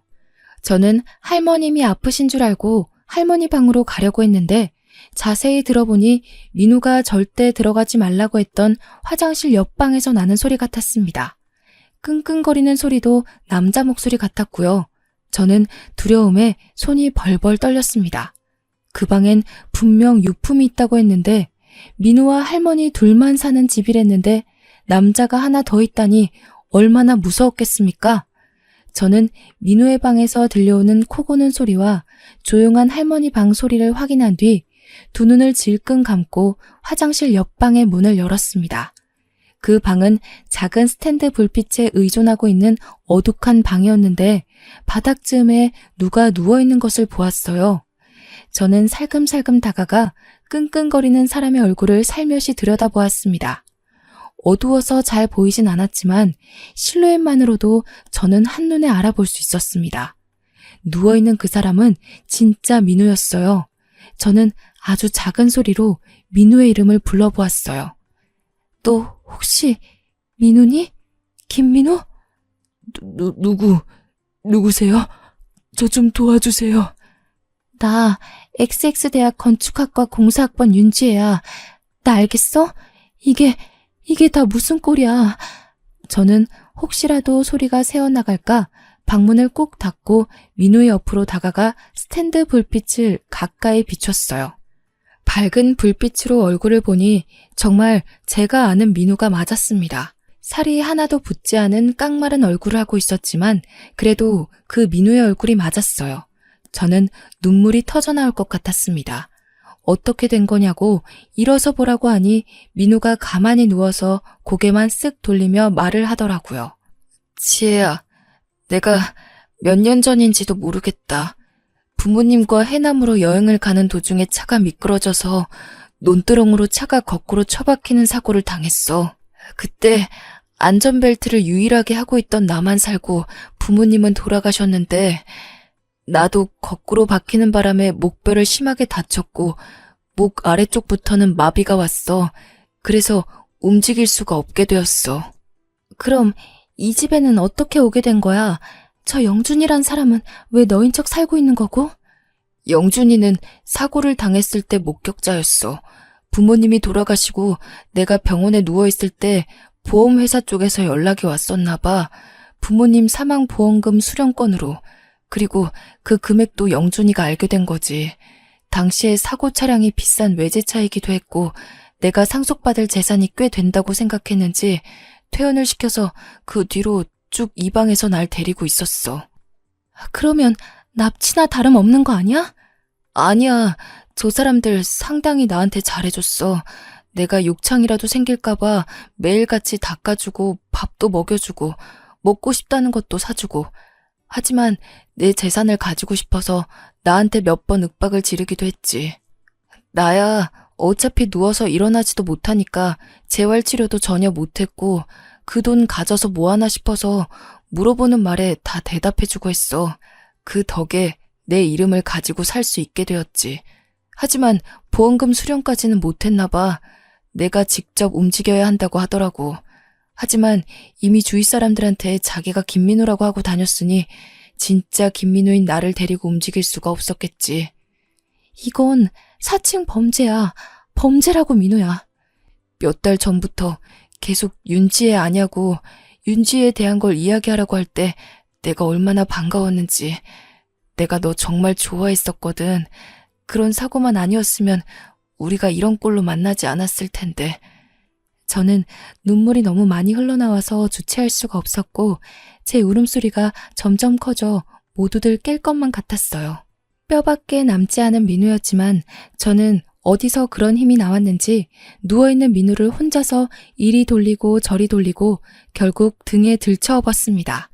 저는 할머님이 아프신 줄 알고 할머니 방으로 가려고 했는데 자세히 들어보니 민우가 절대 들어가지 말라고 했던 화장실 옆방에서 나는 소리 같았습니다. 끙끙거리는 소리도 남자 목소리 같았고요. 저는 두려움에 손이 벌벌 떨렸습니다. 그 방엔 분명 유품이 있다고 했는데 민우와 할머니 둘만 사는 집이랬는데 남자가 하나 더 있다니 얼마나 무서웠겠습니까? 저는 민우의 방에서 들려오는 코 고는 소리와 조용한 할머니 방 소리를 확인한 뒤 두 눈을 질끈 감고 화장실 옆방의 문을 열었습니다. 그 방은 작은 스탠드 불빛에 의존하고 있는 어둑한 방이었는데 바닥쯤에 누가 누워있는 것을 보았어요. 저는 살금살금 다가가 끙끙거리는 사람의 얼굴을 살며시 들여다보았습니다. 어두워서 잘 보이진 않았지만 실루엣만으로도 저는 한눈에 알아볼 수 있었습니다. 누워있는 그 사람은 진짜 민우였어요. 저는 아주 작은 소리로 민우의 이름을 불러보았어요. 너 혹시 민우니? 김민우? 누구세요? 저 좀 도와주세요. 나 XX대학 건축학과 공사학번 윤지혜야. 나 알겠어? 이게 다 무슨 꼴이야. 저는 혹시라도 소리가 새어나갈까 방문을 꼭 닫고 민우의 옆으로 다가가 스탠드 불빛을 가까이 비췄어요. 밝은 불빛으로 얼굴을 보니 정말 제가 아는 민우가 맞았습니다. 살이 하나도 붙지 않은 깡마른 얼굴을 하고 있었지만 그래도 그 민우의 얼굴이 맞았어요. 저는 눈물이 터져나올 것 같았습니다. 어떻게 된 거냐고 일어서 보라고 하니 민우가 가만히 누워서 고개만 쓱 돌리며 말을 하더라고요. 지혜야, 내가 몇 년 전인지도 모르겠다. 부모님과 해남으로 여행을 가는 도중에 차가 미끄러져서 논두렁으로 차가 거꾸로 처박히는 사고를 당했어. 그때 안전벨트를 유일하게 하고 있던 나만 살고 부모님은 돌아가셨는데 나도 거꾸로 박히는 바람에 목뼈를 심하게 다쳤고 목 아래쪽부터는 마비가 왔어. 그래서 움직일 수가 없게 되었어. 그럼 이 집에는 어떻게 오게 된 거야? 저 영준이란 사람은 왜 너인 척 살고 있는 거고? 영준이는 사고를 당했을 때 목격자였어. 부모님이 돌아가시고 내가 병원에 누워있을 때 보험회사 쪽에서 연락이 왔었나 봐. 부모님 사망보험금 수령권으로. 그리고 그 금액도 영준이가 알게 된 거지. 당시에 사고 차량이 비싼 외제차이기도 했고 내가 상속받을 재산이 꽤 된다고 생각했는지 퇴원을 시켜서 그 뒤로 쭉 이 방에서 날 데리고 있었어. 그러면 납치나 다름없는 거 아니야? 아니야. 저 사람들 상당히 나한테 잘해줬어. 내가 욕창이라도 생길까봐 매일같이 닦아주고 밥도 먹여주고 먹고 싶다는 것도 사주고. 하지만 내 재산을 가지고 싶어서 나한테 몇 번 윽박을 지르기도 했지. 나야 어차피 누워서 일어나지도 못하니까 재활치료도 전혀 못했고 그 돈 가져서 뭐하나 싶어서 물어보는 말에 다 대답해주고 했어. 그 덕에 내 이름을 가지고 살 수 있게 되었지. 하지만 보험금 수령까지는 못했나 봐. 내가 직접 움직여야 한다고 하더라고. 하지만 이미 주위 사람들한테 자기가 김민우라고 하고 다녔으니 진짜 김민우인 나를 데리고 움직일 수가 없었겠지. 이건 사칭 범죄야. 범죄라고 민우야. 몇 달 전부터 계속 윤지혜 아냐고 윤지혜에 대한 걸 이야기하라고 할 때 내가 얼마나 반가웠는지. 내가 너 정말 좋아했었거든. 그런 사고만 아니었으면 우리가 이런 꼴로 만나지 않았을 텐데. 저는 눈물이 너무 많이 흘러나와서 주체할 수가 없었고 제 울음소리가 점점 커져 모두들 깰 것만 같았어요. 뼈밖에 남지 않은 민우였지만 저는 어디서 그런 힘이 나왔는지 누워있는 민우를 혼자서 이리 돌리고 저리 돌리고 결국 등에 들쳐업었습니다.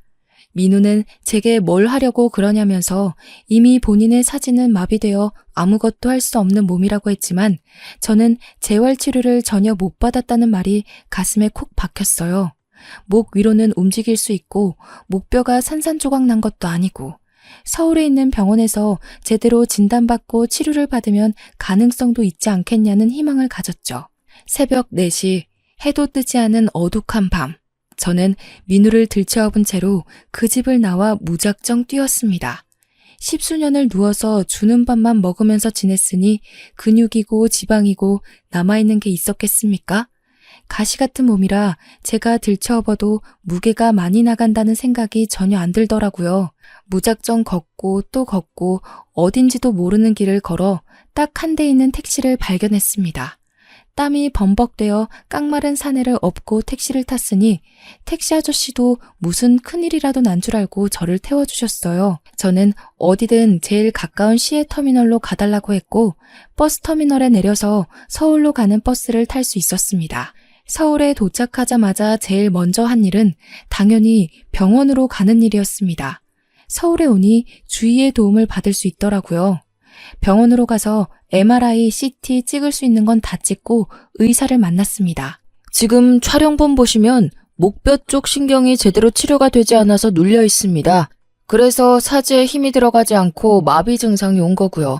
민우는 제게 뭘 하려고 그러냐면서 이미 본인의 사지는 마비되어 아무것도 할 수 없는 몸이라고 했지만 저는 재활치료를 전혀 못 받았다는 말이 가슴에 콕 박혔어요. 목 위로는 움직일 수 있고 목뼈가 산산조각 난 것도 아니고 서울에 있는 병원에서 제대로 진단받고 치료를 받으면 가능성도 있지 않겠냐는 희망을 가졌죠. 새벽 4시 해도 뜨지 않은 어둑한 밤. 저는 민우를 들쳐업은 채로 그 집을 나와 무작정 뛰었습니다. 10수년을 누워서 주는 밥만 먹으면서 지냈으니 근육이고 지방이고 남아있는 게 있었겠습니까? 가시 같은 몸이라 제가 들쳐업어도 무게가 많이 나간다는 생각이 전혀 안 들더라고요. 무작정 걷고 또 걷고 어딘지도 모르는 길을 걸어 딱 한 대 있는 택시를 발견했습니다. 땀이 범벅되어 깡마른 사내를 업고 택시를 탔으니 택시 아저씨도 무슨 큰일이라도 난 줄 알고 저를 태워주셨어요. 저는 어디든 제일 가까운 시외 터미널로 가달라고 했고 버스 터미널에 내려서 서울로 가는 버스를 탈 수 있었습니다. 서울에 도착하자마자 제일 먼저 한 일은 당연히 병원으로 가는 일이었습니다. 서울에 오니 주위의 도움을 받을 수 있더라고요. 병원으로 가서 MRI, CT 찍을 수 있는 건 다 찍고 의사를 만났습니다. 지금 촬영본 보시면 목뼈 쪽 신경이 제대로 치료가 되지 않아서 눌려 있습니다. 그래서 사지에 힘이 들어가지 않고 마비 증상이 온 거고요.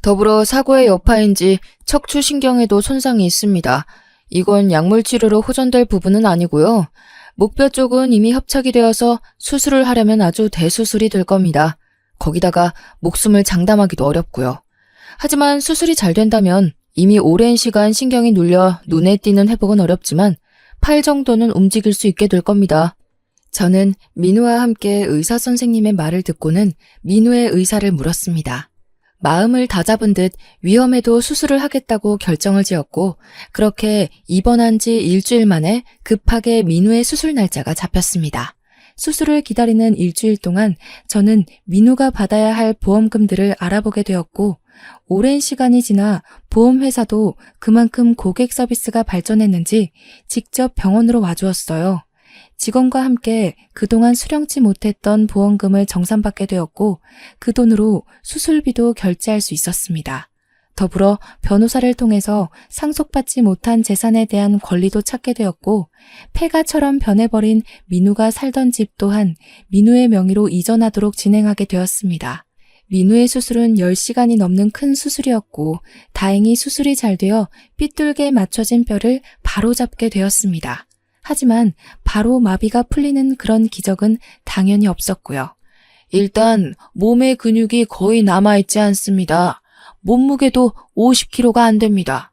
더불어 사고의 여파인지 척추신경에도 손상이 있습니다. 이건 약물 치료로 호전될 부분은 아니고요. 목뼈 쪽은 이미 협착이 되어서 수술을 하려면 아주 대수술이 될 겁니다. 거기다가 목숨을 장담하기도 어렵고요. 하지만 수술이 잘 된다면 이미 오랜 시간 신경이 눌려 눈에 띄는 회복은 어렵지만 팔 정도는 움직일 수 있게 될 겁니다. 저는 민우와 함께 의사 선생님의 말을 듣고는 민우의 의사를 물었습니다. 마음을 다잡은 듯 위험해도 수술을 하겠다고 결정을 지었고 그렇게 입원한 지 일주일 만에 급하게 민우의 수술 날짜가 잡혔습니다. 수술을 기다리는 일주일 동안 저는 민우가 받아야 할 보험금들을 알아보게 되었고 오랜 시간이 지나 보험회사도 그만큼 고객 서비스가 발전했는지 직접 병원으로 와주었어요. 직원과 함께 그동안 수령치 못했던 보험금을 정산받게 되었고 그 돈으로 수술비도 결제할 수 있었습니다. 더불어 변호사를 통해서 상속받지 못한 재산에 대한 권리도 찾게 되었고 폐가처럼 변해버린 민우가 살던 집 또한 민우의 명의로 이전하도록 진행하게 되었습니다. 민우의 수술은 10시간이 넘는 큰 수술이었고 다행히 수술이 잘 되어 삐뚤게 맞춰진 뼈를 바로 잡게 되었습니다. 하지만 바로 마비가 풀리는 그런 기적은 당연히 없었고요. 일단 몸의 근육이 거의 남아있지 않습니다. 몸무게도 50kg가 안 됩니다.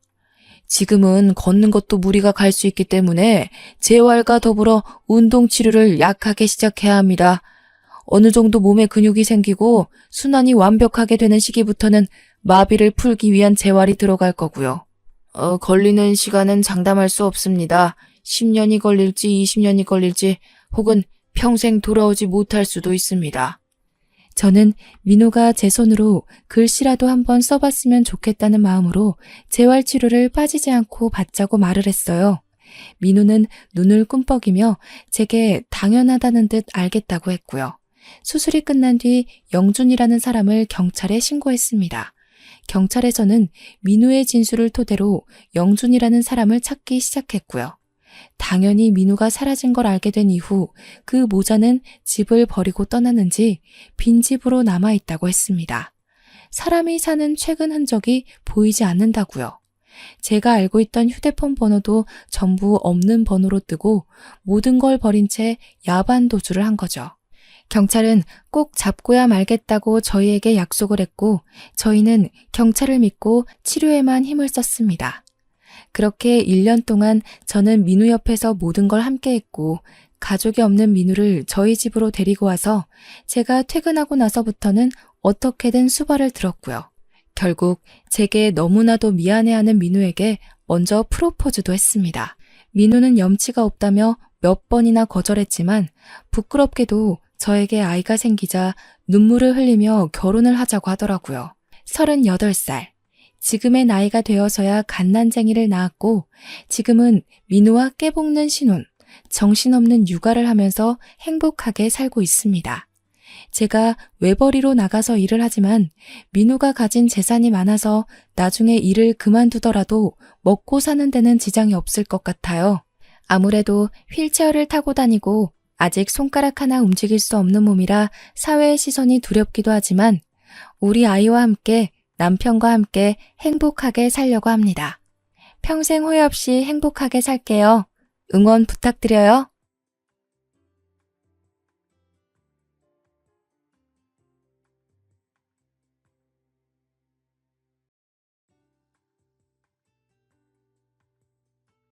지금은 걷는 것도 무리가 갈 수 있기 때문에 재활과 더불어 운동 치료를 약하게 시작해야 합니다. 어느 정도 몸에 근육이 생기고 순환이 완벽하게 되는 시기부터는 마비를 풀기 위한 재활이 들어갈 거고요. 걸리는 시간은 장담할 수 없습니다. 10년이 걸릴지 20년이 걸릴지 혹은 평생 돌아오지 못할 수도 있습니다. 저는 민우가 제 손으로 글씨라도 한번 써봤으면 좋겠다는 마음으로 재활치료를 빠지지 않고 받자고 말을 했어요. 민우는 눈을 꿈뻑이며 제게 당연하다는 듯 알겠다고 했고요. 수술이 끝난 뒤 영준이라는 사람을 경찰에 신고했습니다. 경찰에서는 민우의 진술을 토대로 영준이라는 사람을 찾기 시작했고요. 당연히 민우가 사라진 걸 알게 된 이후 그 모자는 집을 버리고 떠났는지 빈집으로 남아있다고 했습니다. 사람이 사는 최근 흔적이 보이지 않는다고요. 제가 알고 있던 휴대폰 번호도 전부 없는 번호로 뜨고 모든 걸 버린 채 야반 도주를 한 거죠. 경찰은 꼭 잡고야 말겠다고 저희에게 약속을 했고 저희는 경찰을 믿고 치료에만 힘을 썼습니다. 그렇게 1년 동안 저는 민우 옆에서 모든 걸 함께 했고 가족이 없는 민우를 저희 집으로 데리고 와서 제가 퇴근하고 나서부터는 어떻게든 수발을 들었고요. 결국 제게 너무나도 미안해하는 민우에게 먼저 프로포즈도 했습니다. 민우는 염치가 없다며 몇 번이나 거절했지만 부끄럽게도 저에게 아이가 생기자 눈물을 흘리며 결혼을 하자고 하더라고요. 38살. 지금의 나이가 되어서야 갓난쟁이를 낳았고 지금은 민우와 깨볶는 신혼, 정신없는 육아를 하면서 행복하게 살고 있습니다. 제가 외벌이로 나가서 일을 하지만 민우가 가진 재산이 많아서 나중에 일을 그만두더라도 먹고 사는 데는 지장이 없을 것 같아요. 아무래도 휠체어를 타고 다니고 아직 손가락 하나 움직일 수 없는 몸이라 사회의 시선이 두렵기도 하지만 우리 아이와 함께 남편과 함께 행복하게 살려고 합니다. 평생 후회 없이 행복하게 살게요. 응원 부탁드려요.